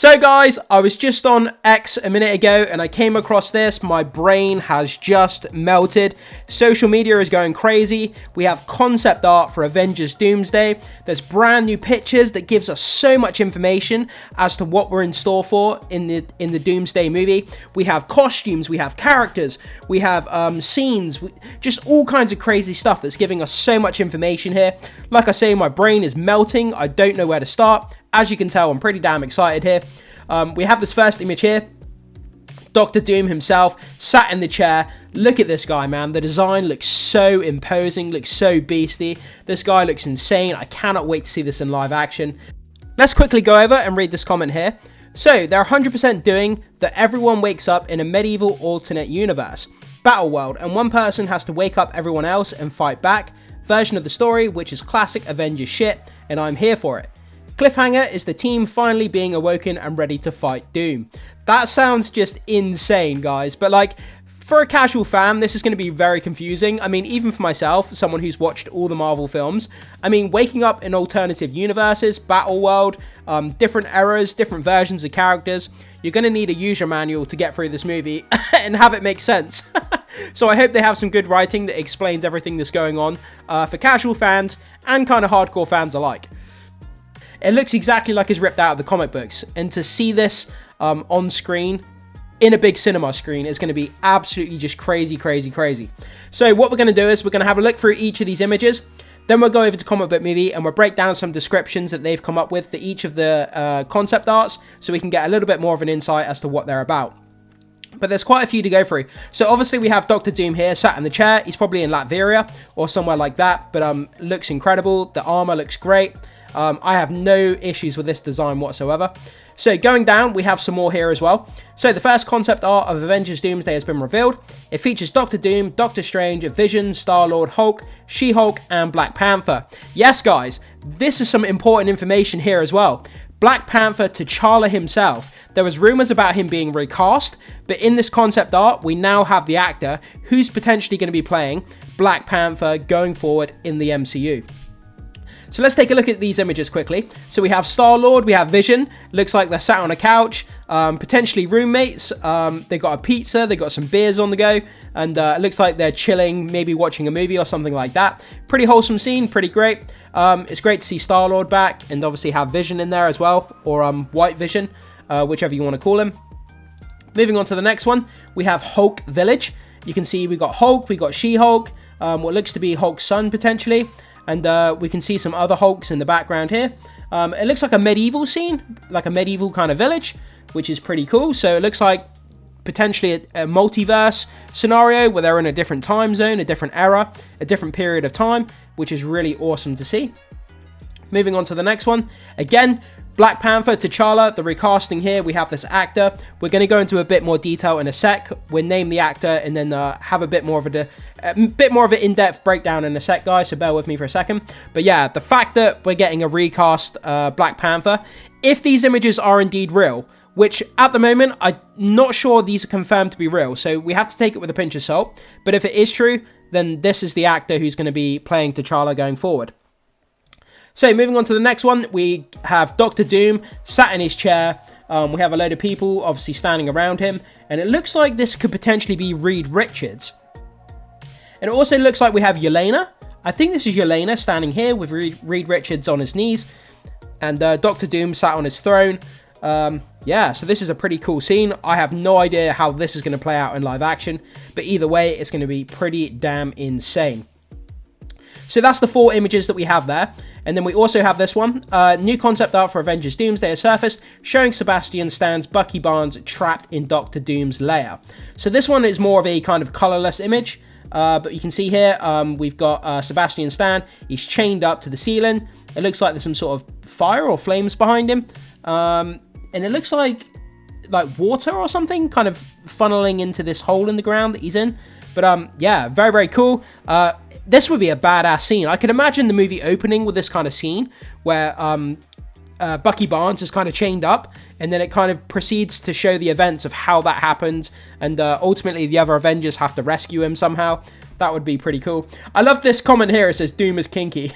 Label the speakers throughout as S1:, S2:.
S1: So guys, I was just on X a minute ago and I came across this. My brain has just melted. Social media is going crazy. We have concept art for Avengers Doomsday. There's brand new pictures that gives us so much information as to what we're in store for in the Doomsday movie. We have costumes, we have characters, we have scenes, just all kinds of crazy stuff that's giving us so much information here. Like I say, my brain is melting. I don't know where to start. As you can tell, I'm pretty damn excited here. We have this first image here. Dr. Doom himself sat in the chair. Look at this guy, man. The design looks so imposing, looks so beastly. This guy looks insane. I cannot wait to see this in live action. Let's quickly go over and read this comment here. So, they're 100% doing that everyone wakes up in a medieval alternate universe, battle world, and one person has to wake up everyone else and fight back. Version of the story, which is classic Avengers shit, and I'm here for it. Cliffhanger is the team finally being awoken and ready to fight Doom. That sounds just insane, guys, but like, for a casual fan, this is going to be very confusing. I mean, even for myself, someone who's watched all the Marvel films, I mean, waking up in alternative universes, battle world, different eras, different versions of characters, you're going to need a user manual to get through this movie and have it make sense. So I hope they have some good writing that explains everything that's going on for casual fans and kind of hardcore fans alike. It looks exactly like it's ripped out of the comic books, and to see this on screen, in a big cinema screen, is going to be absolutely just crazy, crazy, crazy. So what we're going to do is we're going to have a look through each of these images, then we'll go over to Comic Book Movie and we'll break down some descriptions that they've come up with for each of the concept arts, so we can get a little bit more of an insight as to what they're about. But there's quite a few to go through. So obviously we have Dr. Doom here, sat in the chair. He's probably in Latveria or somewhere like that, but looks incredible. The armor looks great. I have no issues with this design whatsoever. So going down, we have some more here as well. So the first concept art of Avengers Doomsday has been revealed. It features Doctor Doom, Doctor Strange, Vision, Star-Lord, Hulk, She-Hulk, and Black Panther. Yes, guys, this is some important information here as well. Black Panther, T'Challa himself. There was rumors about him being recast, but in this concept art, we now have the actor who's potentially going to be playing Black Panther going forward in the MCU. So let's take a look at these images quickly. So we have Star-Lord, we have Vision. Looks like they're sat on a couch, potentially roommates. They got a pizza, they got some beers on the go, and it looks like they're chilling, maybe watching a movie or something like that. Pretty wholesome scene, pretty great. It's great to see Star-Lord back, and obviously have Vision in there as well, or White Vision, whichever you want to call him. Moving on to the next one, we have Hulk Village. You can see we got Hulk, we got She-Hulk, what looks to be Hulk's son potentially. And we can see some other Hulks in the background here. It looks like a medieval scene, like a medieval kind of village, which is pretty cool. So it looks like potentially a multiverse scenario where they're in a different time zone, a different era, a different period of time, which is really awesome to see. Moving on to the next one. Again, Black Panther, T'Challa, the recasting here, we have this actor. We're going to go into a bit more detail in a sec. We'll name the actor and then have a bit more of an in-depth breakdown in a sec, guys, so bear with me for a second. But yeah, the fact that we're getting a recast Black Panther, if these images are indeed real, which at the moment, I'm not sure these are confirmed to be real, so we have to take it with a pinch of salt. But if it is true, then this is the actor who's going to be playing T'Challa going forward. So moving on to the next one, we have Dr. Doom sat in his chair. We have a load of people obviously standing around him. And it looks like this could potentially be Reed Richards. And it also looks like we have Yelena. I think this is Yelena standing here with Reed Richards on his knees. And Dr. Doom sat on his throne. Yeah, so this is a pretty cool scene. I have no idea how this is going to play out in live action. But either way, it's going to be pretty damn insane. So that's the 4 images that we have there. And then we also have this one. New concept art for Avengers Doomsday has surfaced, showing Sebastian Stan's Bucky Barnes trapped in Dr. Doom's lair. So this one is more of a kind of colorless image. But you can see here, we've got Sebastian Stan. He's chained up to the ceiling. It looks like there's some sort of fire or flames behind him. And it looks like water or something kind of funneling into this hole in the ground that he's in. But yeah, very, very cool. This would be a badass scene. I could imagine the movie opening with this kind of scene where Bucky Barnes is kind of chained up, and then it kind of proceeds to show the events of how that happened, and ultimately the other Avengers have to rescue him somehow. That would be pretty cool. I love this comment here. It says, "Doom is kinky."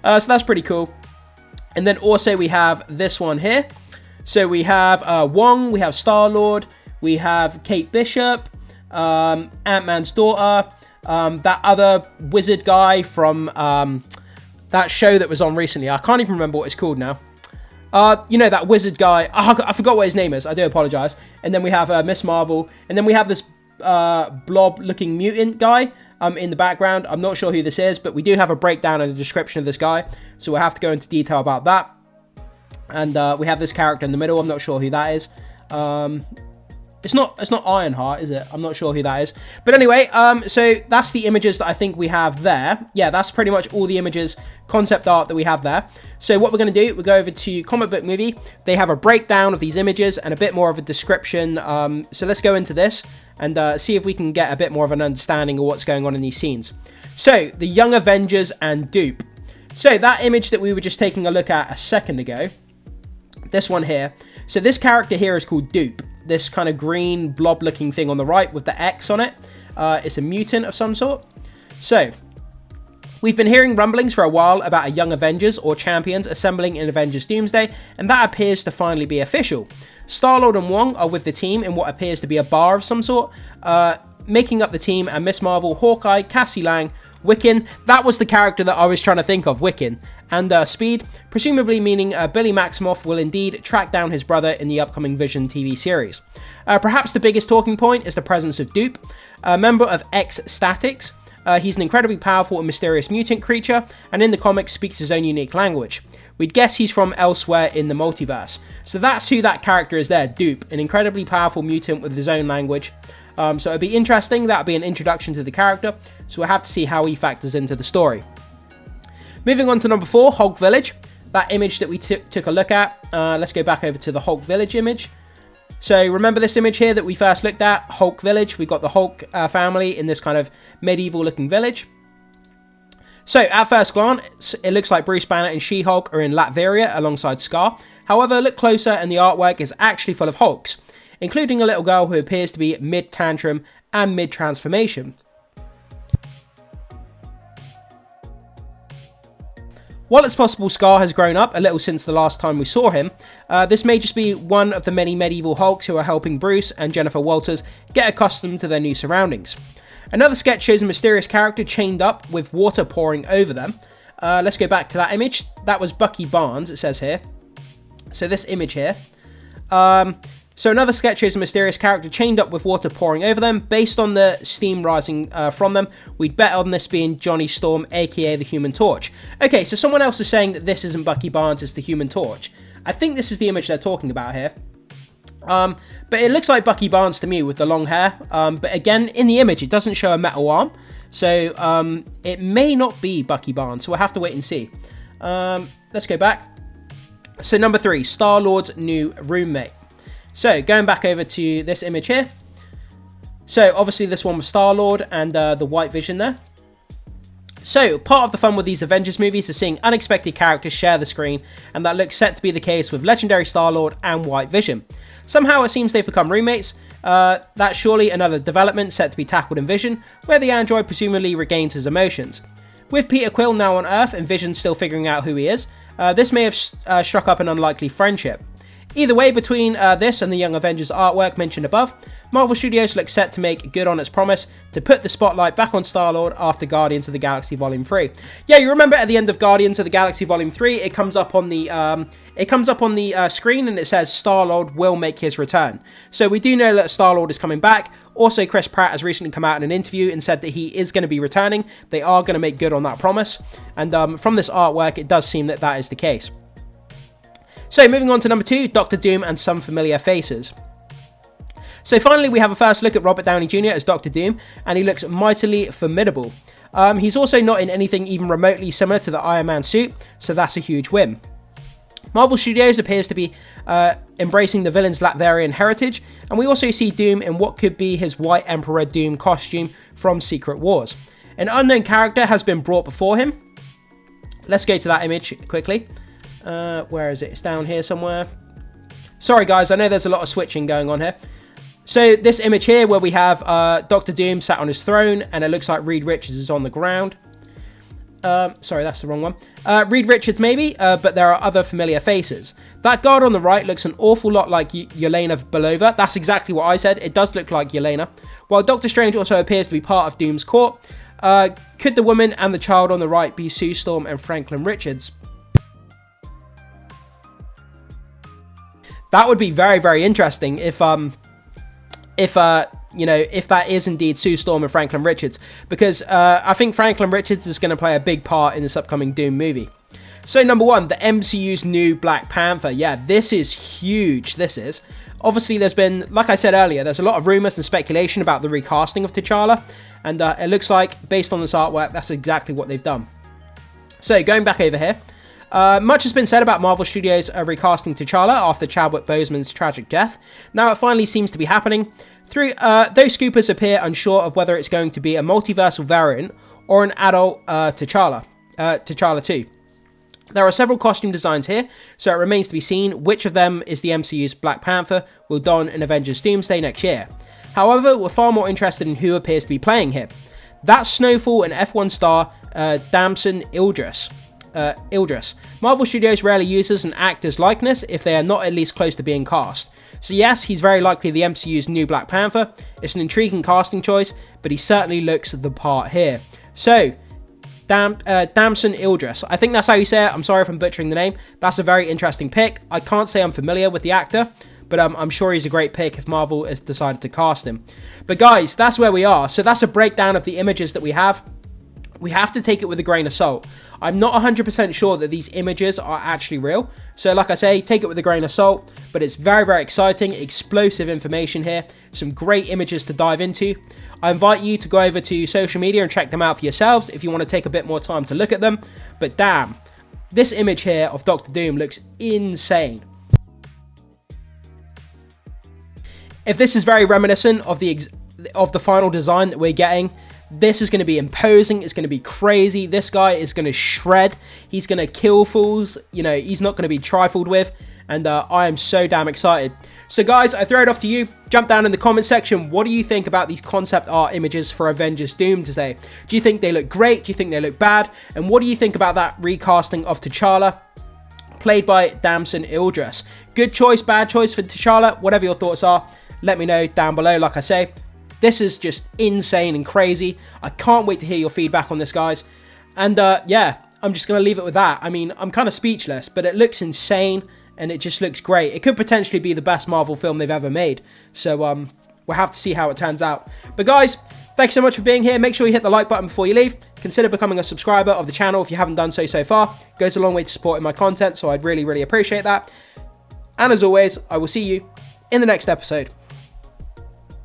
S1: So that's pretty cool. And then also we have this one here. So we have Wong, we have Star-Lord, we have Kate Bishop, Ant-Man's daughter, that other wizard guy from that show that was on recently. I can't even remember what it's called now. You know, that wizard guy. I forgot what his name is. I do apologize. And then we have Miss Marvel. And then we have this blob-looking mutant guy in the background. I'm not sure who this is, but we do have a breakdown and a description of this guy. So we'll have to go into detail about that. And we have this character in the middle. I'm not sure who that is. It's not Ironheart, is it? I'm not sure who that is. But anyway, so that's the images that I think we have there. Yeah, that's pretty much all the images, concept art that we have there. So what we're going to do, we'll go over to Comic Book Movie. They have a breakdown of these images and a bit more of a description. So let's go into this and see if we can get a bit more of an understanding of what's going on in these scenes. So, the Young Avengers and Droop. So that image that we were just taking a look at a second ago, this one here. So this character here is called Droop. This kind of green blob looking thing on the right with the X on it. It's a mutant of some sort. So, we've been hearing rumblings for a while about a Young Avengers or Champions assembling in Avengers Doomsday, and that appears to finally be official. Star-Lord and Wong are with the team in what appears to be a bar of some sort. Making up the team are Miss Marvel, Hawkeye, Cassie Lang, Wiccan, that was the character that I was trying to think of, Wiccan, and Speed, presumably meaning Billy Maximoff will indeed track down his brother in the upcoming Vision TV series. Perhaps the biggest talking point is the presence of Droop, a member of X-Statix. He's an incredibly powerful and mysterious mutant creature, and in the comics speaks his own unique language. We'd guess he's from elsewhere in the multiverse. So that's who that character is there, Droop, an incredibly powerful mutant with his own language. So it'd be interesting, that'd be an introduction to the character, so we'll have to see how he factors into the story. Moving on to number 4, Hulk Village. That image that we took a look at. Let's go back over to the Hulk Village image. So remember this image here that we first looked at, Hulk Village. We've got the Hulk family in this kind of medieval looking village. So at first glance, it looks like Bruce Banner and She-Hulk are in Latveria alongside Scar. However, look closer and the artwork is actually full of Hulks, including a little girl who appears to be mid-tantrum and mid-transformation. While it's possible Scar has grown up a little since the last time we saw him, this may just be one of the many medieval Hulks who are helping Bruce and Jennifer Walters get accustomed to their new surroundings. Another sketch shows a mysterious character chained up with water pouring over them. Let's go back to that image. That was Bucky Barnes, it says here. So this image here. So another sketch shows a mysterious character chained up with water pouring over them. Based on the steam rising from them, we'd bet on this being Johnny Storm, aka the Human Torch. Okay, so someone else is saying that this isn't Bucky Barnes, it's the Human Torch. I think this is the image they're talking about here. But it looks like Bucky Barnes to me with the long hair. But again, in the image, it doesn't show a metal arm. So it may not be Bucky Barnes, so we'll have to wait and see. Let's go back. So number 3, Star-Lord's new roommate. So, going back over to this image here. So, obviously this one was Star-Lord and the White Vision there. So, part of the fun with these Avengers movies is seeing unexpected characters share the screen, and that looks set to be the case with legendary Star-Lord and White Vision. Somehow it seems they've become roommates. That's surely another development set to be tackled in Vision, where the android presumably regains his emotions. With Peter Quill now on Earth and Vision still figuring out who he is, this may have struck up an unlikely friendship. Either way, between this and the Young Avengers artwork mentioned above, Marvel Studios looks set to make good on its promise to put the spotlight back on Star-Lord after Guardians of the Galaxy Volume 3. Yeah, you remember at the end of Guardians of the Galaxy Volume 3, it comes up on the screen and it says Star-Lord will make his return. So we do know that Star-Lord is coming back. Also, Chris Pratt has recently come out in an interview and said that he is going to be returning. They are going to make good on that promise. And from this artwork, it does seem that that is the case. So moving on to number 2, Doctor Doom and some familiar faces. So finally, we have a first look at Robert Downey Jr. as Doctor Doom, and he looks mightily formidable. He's also not in anything even remotely similar to the Iron Man suit, so that's a huge win. Marvel Studios appears to be embracing the villain's Latvian heritage, and we also see Doom in what could be his White Emperor Doom costume from Secret Wars. An unknown character has been brought before him. Let's go to that image quickly. Where is it? It's down here somewhere. Sorry guys, I know there's a lot of switching going on here. So this image here where we have Doctor Doom sat on his throne and it looks like Reed Richards is on the ground. Sorry, that's the wrong one. Reed Richards maybe, but there are other familiar faces. That guard on the right looks an awful lot like Yelena Belova. That's exactly what I said. It does look like Yelena. While Doctor Strange also appears to be part of Doom's court, could the woman and the child on the right be Sue Storm and Franklin Richards? That would be very, very interesting if that is indeed Sue Storm and Franklin Richards, because I think Franklin Richards is going to play a big part in this upcoming Doom movie. So number 1, the MCU's new Black Panther. Yeah, this is huge. This is. Obviously, there's been, like I said earlier, there's a lot of rumors and speculation about the recasting of T'Challa, and it looks like, based on this artwork, that's exactly what they've done. So, going back over here, much has been said about Marvel Studios recasting T'Challa after Chadwick Boseman's tragic death. Now it finally seems to be happening. Those scoopers appear unsure of whether it's going to be a multiversal variant or an adult T'Challa 2. There are several costume designs here, so it remains to be seen which of them is the MCU's Black Panther will don in Avengers Doomsday next year. However, we're far more interested in who appears to be playing here. That's Snowfall and F1 star Damson Idris. Marvel Studios rarely uses an actor's likeness if they are not at least close to being cast. So yes, he's very likely the MCU's new Black Panther. It's an intriguing casting choice, but he certainly looks the part here. So, Damson Idris. I think that's how you say it. I'm sorry if I'm butchering the name. That's a very interesting pick. I can't say I'm familiar with the actor, but I'm sure he's a great pick if Marvel has decided to cast him. But guys, that's where we are. So that's a breakdown of the images that we have. We have to take it with a grain of salt. I'm not 100% sure that these images are actually real. So like I say, take it with a grain of salt, but it's very, very exciting, explosive information here. Some great images to dive into. I invite you to go over to social media and check them out for yourselves if you want to take a bit more time to look at them. But damn, this image here of Doctor Doom looks insane. If this is very reminiscent of the final design that we're getting, this is going to be imposing. It's going to be crazy. This guy is going to shred. He's going to kill fools. He's not going to be trifled with. And I am so damn excited. So guys, I throw it off to you. Jump down in the comment section. What do you think about these concept art images for Avengers Doomsday? Do you think they look great? Do you think they look bad? And what do you think about that recasting of T'Challa, played by Damson Idris? Good choice, bad choice for T'Challa? Whatever your thoughts are, let me know down below. Like I say, this is just insane and crazy. I can't wait to hear your feedback on this, guys. And yeah, I'm just going to leave it with that. I mean, I'm kind of speechless, but it looks insane and it just looks great. It could potentially be the best Marvel film they've ever made. So we'll have to see how it turns out. But guys, thanks so much for being here. Make sure you hit the like button before you leave. Consider becoming a subscriber of the channel if you haven't done so far. It goes a long way to supporting my content, so I'd really, really appreciate that. And as always, I will see you in the next episode.